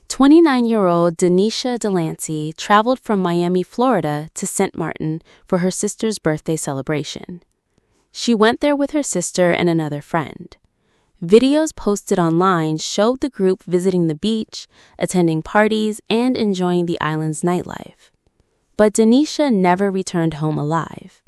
29-year-old Denisha Delancy traveled from Miami, Florida to Sint Maarten for her sister's birthday celebration. She went there with her sister and another friend. Videos posted online showed the group visiting the beach, attending parties, and enjoying the island's nightlife. But Denisha never returned home alive.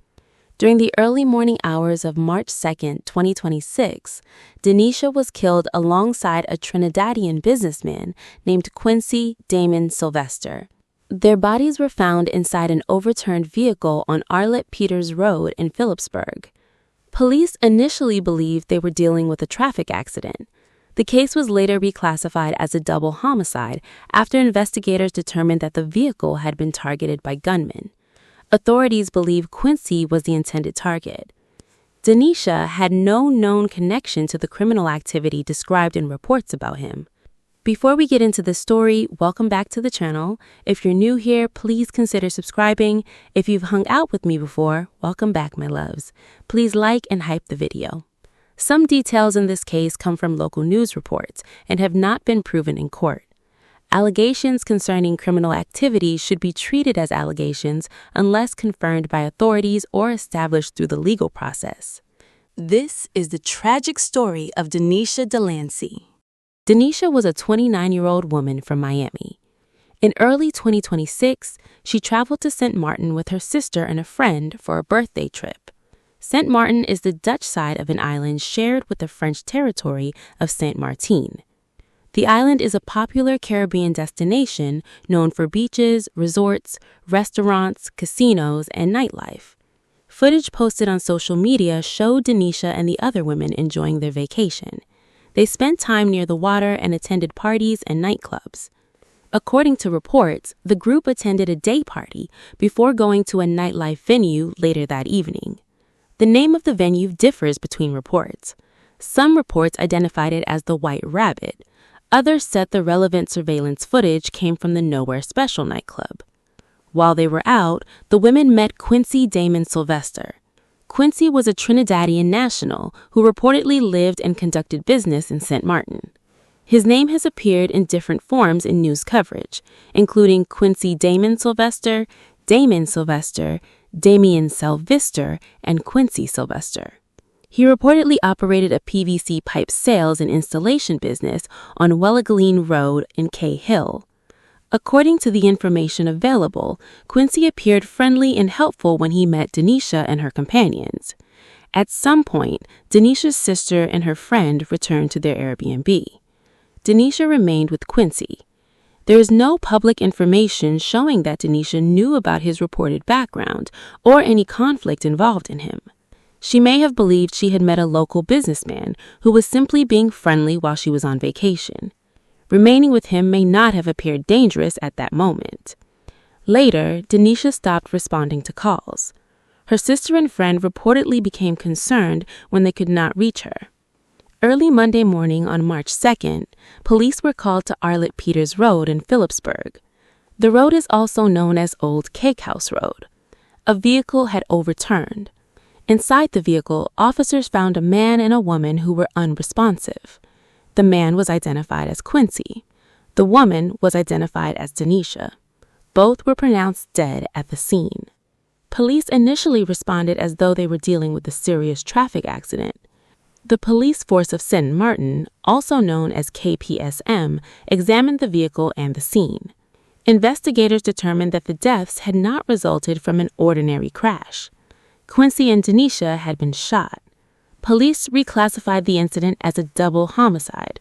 During the early morning hours of March 2, 2026, Denisha was killed alongside a Trinidadian businessman named Quincy Damon Sylvester. Their bodies were found inside an overturned vehicle on Arlet Peters Road in Philipsburg. Police initially believed they were dealing with a traffic accident. The case was later reclassified as a double homicide after investigators determined that the vehicle had been targeted by gunmen. Authorities believe Quincy was the intended target. Denisha had no known connection to the criminal activity described in reports about him. Before we get into the story, welcome back to the channel. If you're new here, please consider subscribing. If you've hung out with me before, welcome back, my loves. Please like and hype the video. Some details in this case come from local news reports and have not been proven in court. Allegations concerning criminal activity should be treated as allegations unless confirmed by authorities or established through the legal process. This is the tragic story of Denisha Delancy. Denisha was a 29-year-old woman from Miami. In early 2026, she traveled to Sint Maarten with her sister and a friend for a birthday trip. Sint Maarten is the Dutch side of an island shared with the French territory of Sint Maarten. The island is a popular Caribbean destination known for beaches, resorts, restaurants, casinos, and nightlife. Footage posted on social media showed Denisha and the other women enjoying their vacation. They spent time near the water and attended parties and nightclubs. According to reports, the group attended a day party before going to a nightlife venue later that evening. The name of the venue differs between reports. Some reports identified it as the White Rabbit. Others said the relevant surveillance footage came from the Nowhere Special nightclub. While they were out, the women met Quincy Damon Sylvester. Quincy was a Trinidadian national who reportedly lived and conducted business in Sint Maarten. His name has appeared in different forms in news coverage, including Quincy Damon Sylvester, Damon Sylvester, Damien Sylvester, and Quincy Sylvester. He reportedly operated a PVC pipe sales and installation business on Wellegeleen Road in Cay Hill. According to the information available, Quincy appeared friendly and helpful when he met Denisha and her companions. At some point, Denisha's sister and her friend returned to their Airbnb. Denisha remained with Quincy. There is no public information showing that Denisha knew about his reported background or any conflict involved in him. She may have believed she had met a local businessman who was simply being friendly while she was on vacation. Remaining with him may not have appeared dangerous at that moment. Later, Denisha stopped responding to calls. Her sister and friend reportedly became concerned when they could not reach her. Early Monday morning on March 2nd, police were called to Arlet Peters Road in Philipsburg. The road is also known as Old Cake House Road. A vehicle had overturned. Inside the vehicle, officers found a man and a woman who were unresponsive. The man was identified as Quincy. The woman was identified as Denisha. Both were pronounced dead at the scene. Police initially responded as though they were dealing with a serious traffic accident. The police force of Sint Maarten, also known as KPSM, examined the vehicle and the scene. Investigators determined that the deaths had not resulted from an ordinary crash. Quincy and Denisha had been shot. Police reclassified the incident as a double homicide.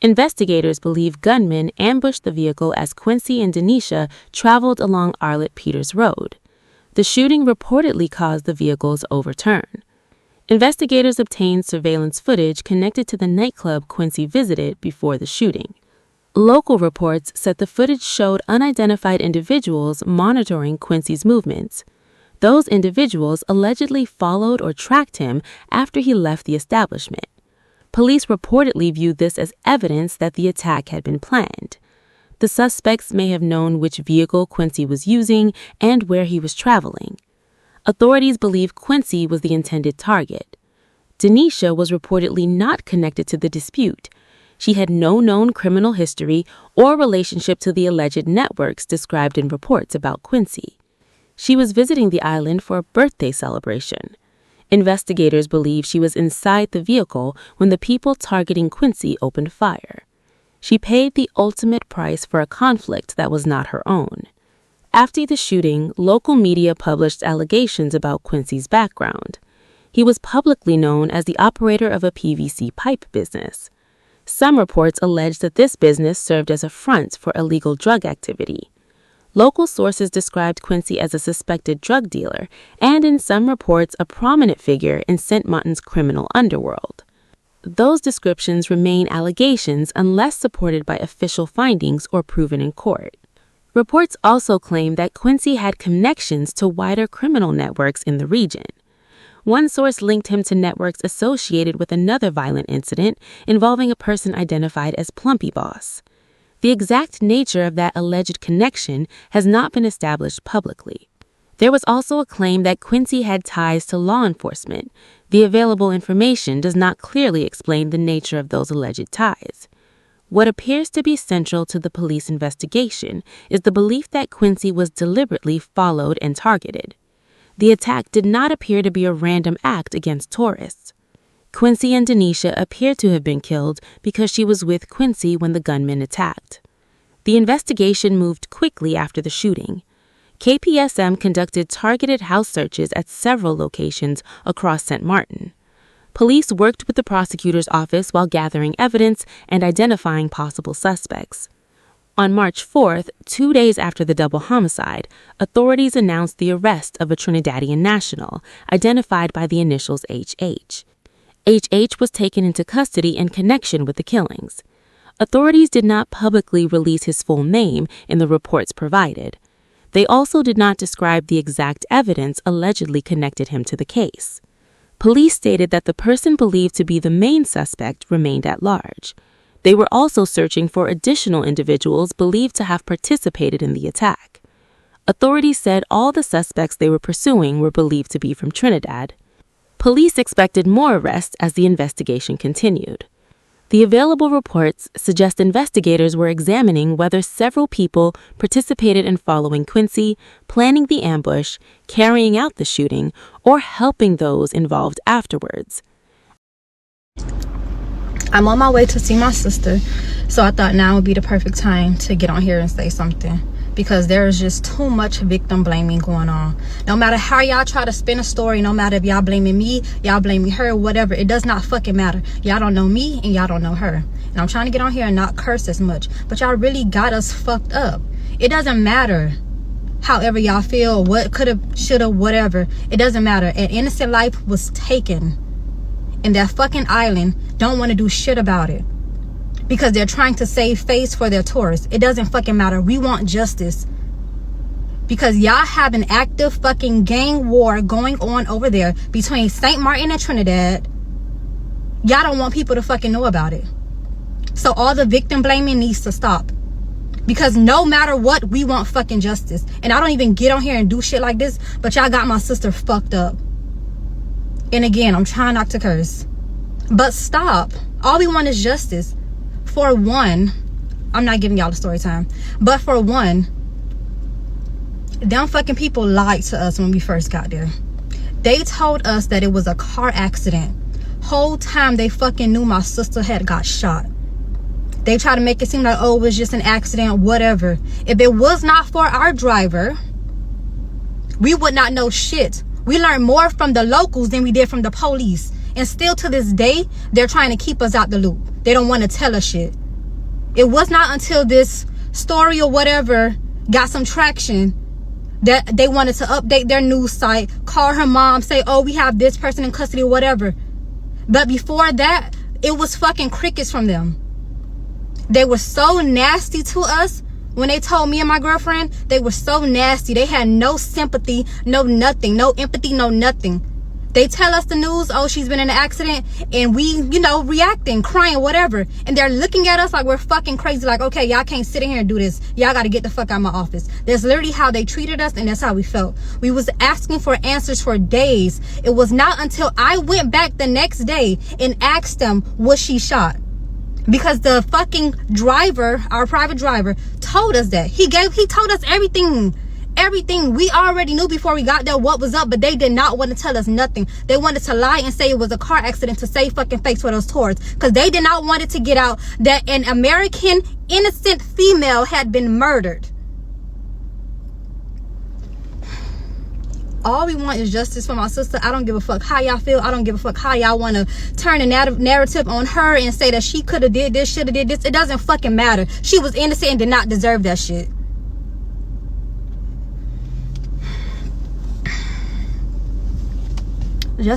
Investigators believe gunmen ambushed the vehicle as Quincy and Denisha traveled along Arlet Peters Road. The shooting reportedly caused the vehicle's overturn. Investigators obtained surveillance footage connected to the nightclub Quincy visited before the shooting. Local reports said the footage showed unidentified individuals monitoring Quincy's movements. Those individuals allegedly followed or tracked him after he left the establishment. Police reportedly viewed this as evidence that the attack had been planned. The suspects may have known which vehicle Quincy was using and where he was traveling. Authorities believe Quincy was the intended target. Denisha was reportedly not connected to the dispute. She had no known criminal history or relationship to the alleged networks described in reports about Quincy. She was visiting the island for a birthday celebration. Investigators believe she was inside the vehicle when the people targeting Quincy opened fire. She paid the ultimate price for a conflict that was not her own. After the shooting, local media published allegations about Quincy's background. He was publicly known as the operator of a PVC pipe business. Some reports alleged that this business served as a front for illegal drug activity. Local sources described Quincy as a suspected drug dealer and, in some reports, a prominent figure in Sint Maarten's criminal underworld. Those descriptions remain allegations unless supported by official findings or proven in court. Reports also claim that Quincy had connections to wider criminal networks in the region. One source linked him to networks associated with another violent incident involving a person identified as Plumpy Boss. The exact nature of that alleged connection has not been established publicly. There was also a claim that Quincy had ties to law enforcement. The available information does not clearly explain the nature of those alleged ties. What appears to be central to the police investigation is the belief that Quincy was deliberately followed and targeted. The attack did not appear to be a random act against tourists. Quincy and Denisha appear to have been killed because she was with Quincy when the gunman attacked. The investigation moved quickly after the shooting. KPSM conducted targeted house searches at several locations across Sint Maarten. Police worked with the prosecutor's office while gathering evidence and identifying possible suspects. On March 4th, 2 days after the double homicide, authorities announced the arrest of a Trinidadian national, identified by the initials HH. HH was taken into custody in connection with the killings. Authorities did not publicly release his full name in the reports provided. They also did not describe the exact evidence allegedly connected him to the case. Police stated that the person believed to be the main suspect remained at large. They were also searching for additional individuals believed to have participated in the attack. Authorities said all the suspects they were pursuing were believed to be from Trinidad. Police expected more arrests as the investigation continued. The available reports suggest investigators were examining whether several people participated in following Quincy, planning the ambush, carrying out the shooting, or helping those involved afterwards. I'm on my way to see my sister, so I thought now would be the perfect time to get on here and say something, because there is just too much victim blaming going on. No matter how y'all try to spin a story, no matter if y'all blaming me, y'all blaming her, whatever, it does not fucking matter. Y'all don't know me and y'all don't know her. And I'm trying to get on here and not curse as much, but y'all really got us fucked up. It doesn't matter however y'all feel, what coulda, shoulda, whatever. It doesn't matter. An innocent life was taken. And that fucking island don't want to do shit about it because they're trying to save face for their tourists. It doesn't fucking matter. We want justice because y'all have an active fucking gang war going on over there between Sint Maarten and Trinidad. Y'all don't want people to fucking know about it. So all the victim blaming needs to stop, because no matter what, we want fucking justice. And I don't even get on here and do shit like this, but y'all got my sister fucked up. And again, I'm trying not to curse, but stop. All we want is justice. For one, I'm not giving y'all the story time, but for one, them fucking people lied to us when we first got there. They told us that it was a car accident. Whole time they fucking knew my sister had got shot. They tried to make it seem like, oh, it was just an accident, whatever. If it was not for our driver, we would not know shit. We learned more from the locals than we did from the police. And still to this day, they're trying to keep us out the loop. They don't want to tell us shit. It was not until this story or whatever got some traction that they wanted to update their news site, call her mom, say, oh, we have this person in custody or whatever. But before that, it was fucking crickets from them. They were so nasty to us. When they told me and my girlfriend, they were so nasty. They had no sympathy, no nothing, no empathy, no nothing. They tell us the news, oh, she's been in an accident, and we, you know, reacting, crying, whatever. And they're looking at us like we're fucking crazy, like, okay, y'all can't sit in here and do this. Y'all got to get the fuck out of my office. That's literally how they treated us, and that's how we felt. We was asking for answers for days. It was not until I went back the next day and asked them, was she shot? Because the fucking driver, our private driver, told us that. He told us everything. Everything we already knew before we got there what was up, but they did not want to tell us nothing. They wanted to lie and say it was a car accident to save fucking face for those tourists, because they did not want it to get out that an American innocent female had been murdered. All we want is justice for my sister. I don't give a fuck how y'all feel. I don't give a fuck how y'all want to turn a narrative on her and say that she could have did this, should have did this. It doesn't fucking matter. She was innocent and did not deserve that shit.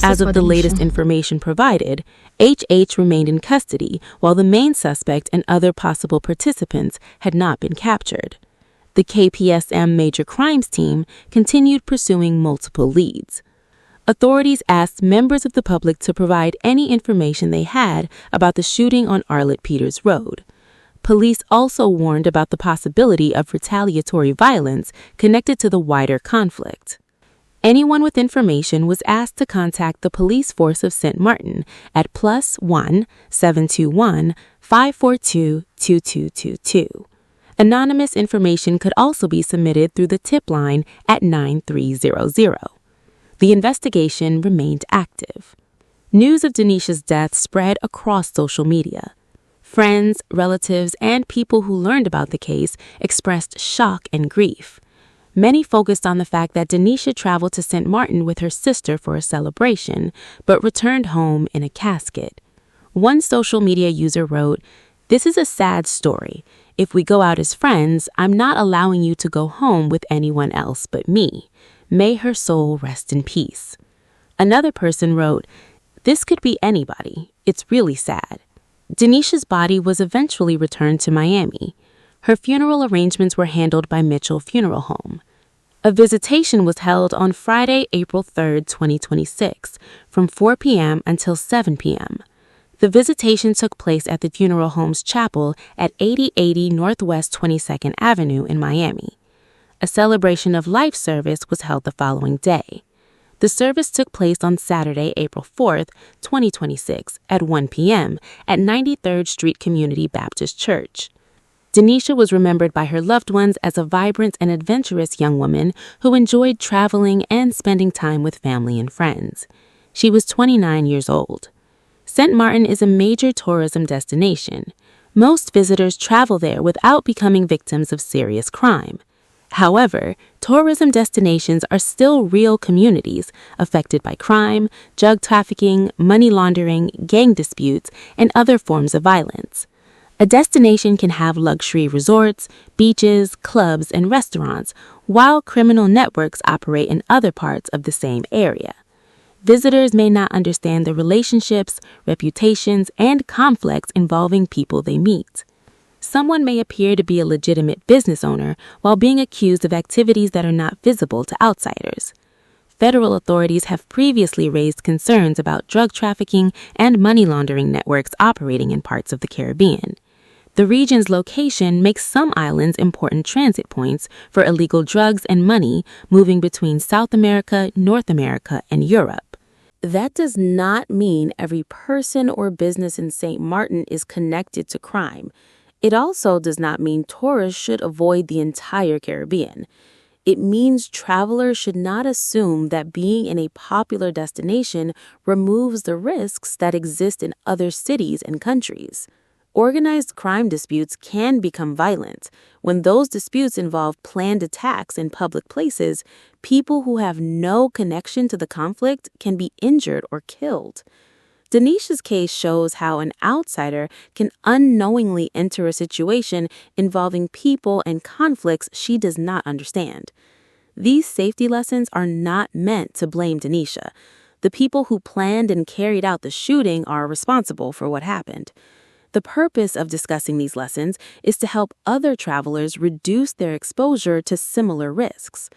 As of the latest information provided, HH remained in custody while the main suspect and other possible participants had not been captured. The KPSM Major Crimes Team continued pursuing multiple leads. Authorities asked members of the public to provide any information they had about the shooting on Arlet Peters Road. Police also warned about the possibility of retaliatory violence connected to the wider conflict. Anyone with information was asked to contact the police force of Sint Maarten at +1 721 542 2222. Anonymous information could also be submitted through the tip line at 9300. The investigation remained active. News of Denisha's death spread across social media. Friends, relatives, and people who learned about the case expressed shock and grief. Many focused on the fact that Denisha traveled to Sint Maarten with her sister for a celebration, but returned home in a casket. One social media user wrote, "This is a sad story. If we go out as friends, I'm not allowing you to go home with anyone else but me. May her soul rest in peace." Another person wrote, "This could be anybody. It's really sad." Denisha's body was eventually returned to Miami. Her funeral arrangements were handled by Mitchell Funeral Home. A visitation was held on Friday, April 3, 2026, from 4 p.m. until 7 p.m. The visitation took place at the funeral home's chapel at 8080 Northwest 22nd Avenue in Miami. A celebration of life service was held the following day. The service took place on Saturday, April 4, 2026, at 1 p.m. at 93rd Street Community Baptist Church. Denisha was remembered by her loved ones as a vibrant and adventurous young woman who enjoyed traveling and spending time with family and friends. She was 29 years old. Sint Maarten is a major tourism destination. Most visitors travel there without becoming victims of serious crime. However, tourism destinations are still real communities affected by crime, drug trafficking, money laundering, gang disputes, and other forms of violence. A destination can have luxury resorts, beaches, clubs, and restaurants, while criminal networks operate in other parts of the same area. Visitors may not understand the relationships, reputations, and conflicts involving people they meet. Someone may appear to be a legitimate business owner while being accused of activities that are not visible to outsiders. Federal authorities have previously raised concerns about drug trafficking and money laundering networks operating in parts of the Caribbean. The region's location makes some islands important transit points for illegal drugs and money moving between South America, North America, and Europe. That does not mean every person or business in St. Maarten is connected to crime. It also does not mean tourists should avoid the entire Caribbean. It means travelers should not assume that being in a popular destination removes the risks that exist in other cities and countries. Organized crime disputes can become violent. When those disputes involve planned attacks in public places, people who have no connection to the conflict can be injured or killed. Denisha's case shows how an outsider can unknowingly enter a situation involving people and conflicts she does not understand. These safety lessons are not meant to blame Denisha. The people who planned and carried out the shooting are responsible for what happened. The purpose of discussing these lessons is to help other travelers reduce their exposure to similar risks.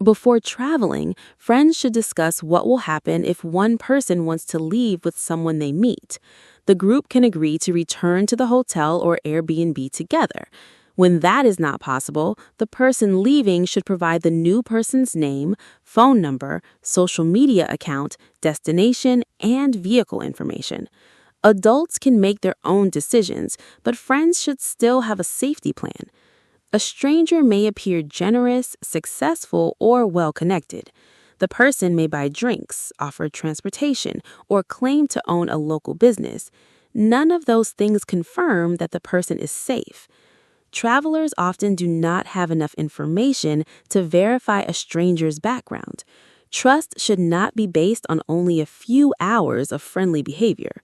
Before traveling, friends should discuss what will happen if one person wants to leave with someone they meet. The group can agree to return to the hotel or Airbnb together. When that is not possible, the person leaving should provide the new person's name, phone number, social media account, destination, and vehicle information. Adults can make their own decisions, but friends should still have a safety plan. A stranger may appear generous, successful, or well-connected. The person may buy drinks, offer transportation, or claim to own a local business. None of those things confirm that the person is safe. Travelers often do not have enough information to verify a stranger's background. Trust should not be based on only a few hours of friendly behavior.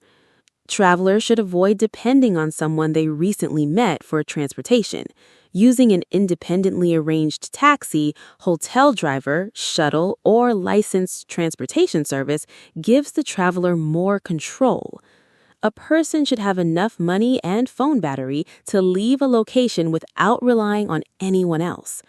Travelers should avoid depending on someone they recently met for transportation. Using an independently arranged taxi, hotel driver, shuttle, or licensed transportation service gives the traveler more control. A person should have enough money and phone battery to leave a location without relying on anyone else.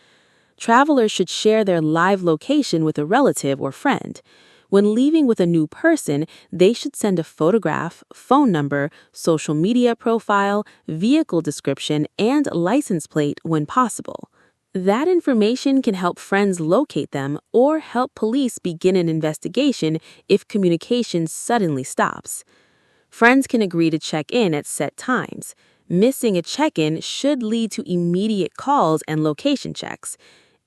Travelers should share their live location with a relative or friend. When leaving with a new person, they should send a photograph, phone number, social media profile, vehicle description, and license plate when possible. That information can help friends locate them or help police begin an investigation if communication suddenly stops. Friends can agree to check in at set times. Missing a check-in should lead to immediate calls and location checks.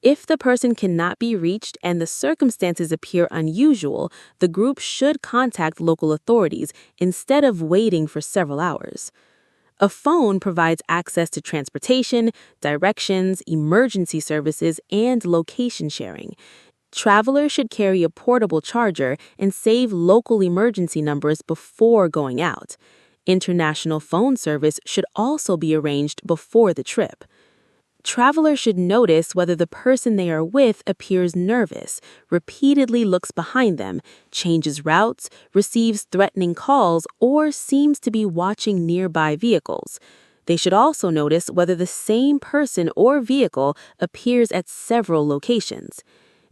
If the person cannot be reached and the circumstances appear unusual, the group should contact local authorities instead of waiting for several hours. A phone provides access to transportation, directions, emergency services, and location sharing. Travelers should carry a portable charger and save local emergency numbers before going out. International phone service should also be arranged before the trip. Travelers should notice whether the person they are with appears nervous, repeatedly looks behind them, changes routes, receives threatening calls, or seems to be watching nearby vehicles. They should also notice whether the same person or vehicle appears at several locations.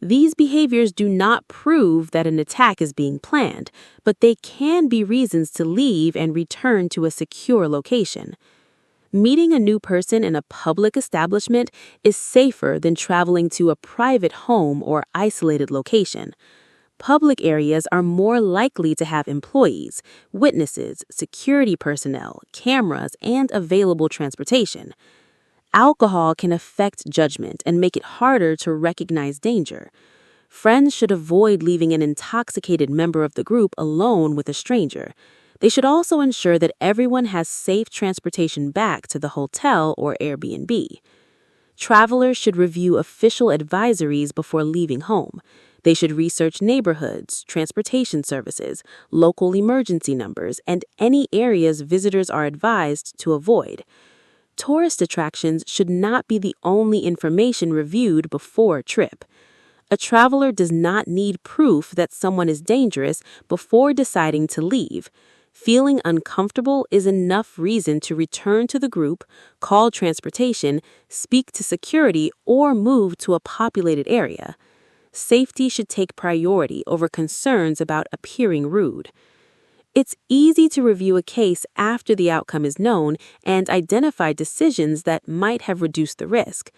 These behaviors do not prove that an attack is being planned, but they can be reasons to leave and return to a secure location. Meeting a new person in a public establishment is safer than traveling to a private home or isolated location. Public areas are more likely to have employees, witnesses, security personnel, cameras, and available transportation. Alcohol can affect judgment and make it harder to recognize danger. Friends should avoid leaving an intoxicated member of the group alone with a stranger. They should also ensure that everyone has safe transportation back to the hotel or Airbnb. Travelers should review official advisories before leaving home. They should research neighborhoods, transportation services, local emergency numbers, and any areas visitors are advised to avoid. Tourist attractions should not be the only information reviewed before a trip. A traveler does not need proof that someone is dangerous before deciding to leave. Feeling uncomfortable is enough reason to return to the group, call transportation, speak to security, or move to a populated area. Safety should take priority over concerns about appearing rude. It's easy to review a case after the outcome is known and identify decisions that might have reduced the risk.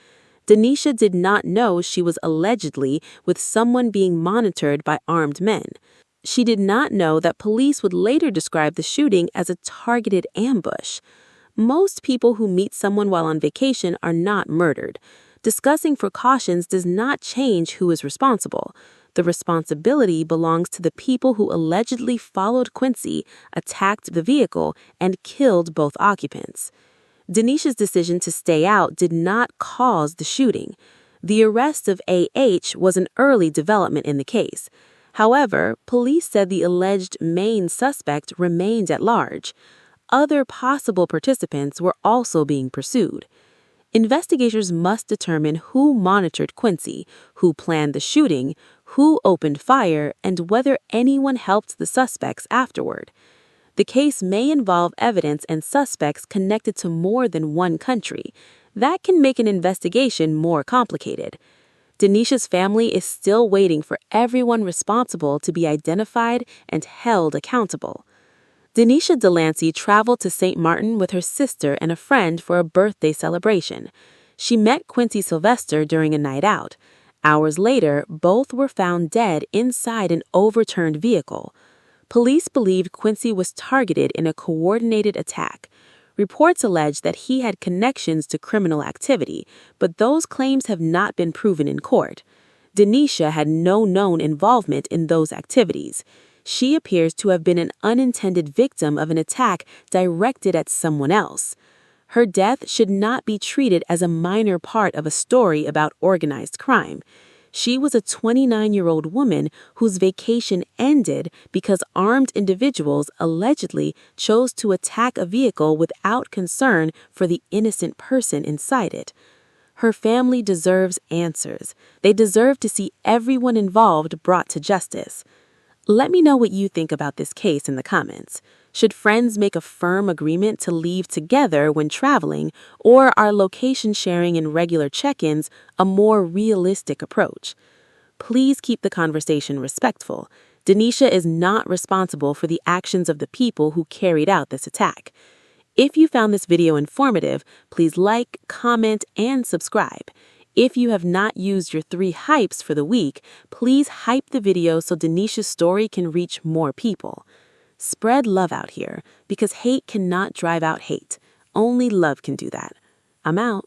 Denisha did not know she was allegedly with someone being monitored by armed men. She did not know that police would later describe the shooting as a targeted ambush. Most people who meet someone while on vacation are not murdered. Discussing precautions does not change who is responsible. The responsibility belongs to the people who allegedly followed Quincy, attacked the vehicle, and killed both occupants. Denisha's decision to stay out did not cause the shooting. The arrest of A.H. was an early development in the case. However, police said the alleged main suspect remained at large. Other possible participants were also being pursued. Investigators must determine who monitored Quincy, who planned the shooting, who opened fire, and whether anyone helped the suspects afterward. The case may involve evidence and suspects connected to more than one country. That can make an investigation more complicated. Denisha's family is still waiting for everyone responsible to be identified and held accountable. Denisha Delancy traveled to Sint Maarten with her sister and a friend for a birthday celebration. She met Quincy Sylvester during a night out. Hours later, both were found dead inside an overturned vehicle. Police believed Quincy was targeted in a coordinated attack. Reports allege that he had connections to criminal activity, but those claims have not been proven in court. Denisha had no known involvement in those activities. She appears to have been an unintended victim of an attack directed at someone else. Her death should not be treated as a minor part of a story about organized crime. She was a 29-year-old woman whose vacation ended because armed individuals allegedly chose to attack a vehicle without concern for the innocent person inside it. Her family deserves answers. They deserve to see everyone involved brought to justice. Let me know what you think about this case in the comments. Should friends make a firm agreement to leave together when traveling, or are location sharing and regular check-ins a more realistic approach? Please keep the conversation respectful. Denisha is not responsible for the actions of the people who carried out this attack. If you found this video informative, please like, comment, and subscribe. If you have not used your 3 hypes for the week, please hype the video so Denisha's story can reach more people. Spread love out here, because hate cannot drive out hate. Only love can do that. I'm out.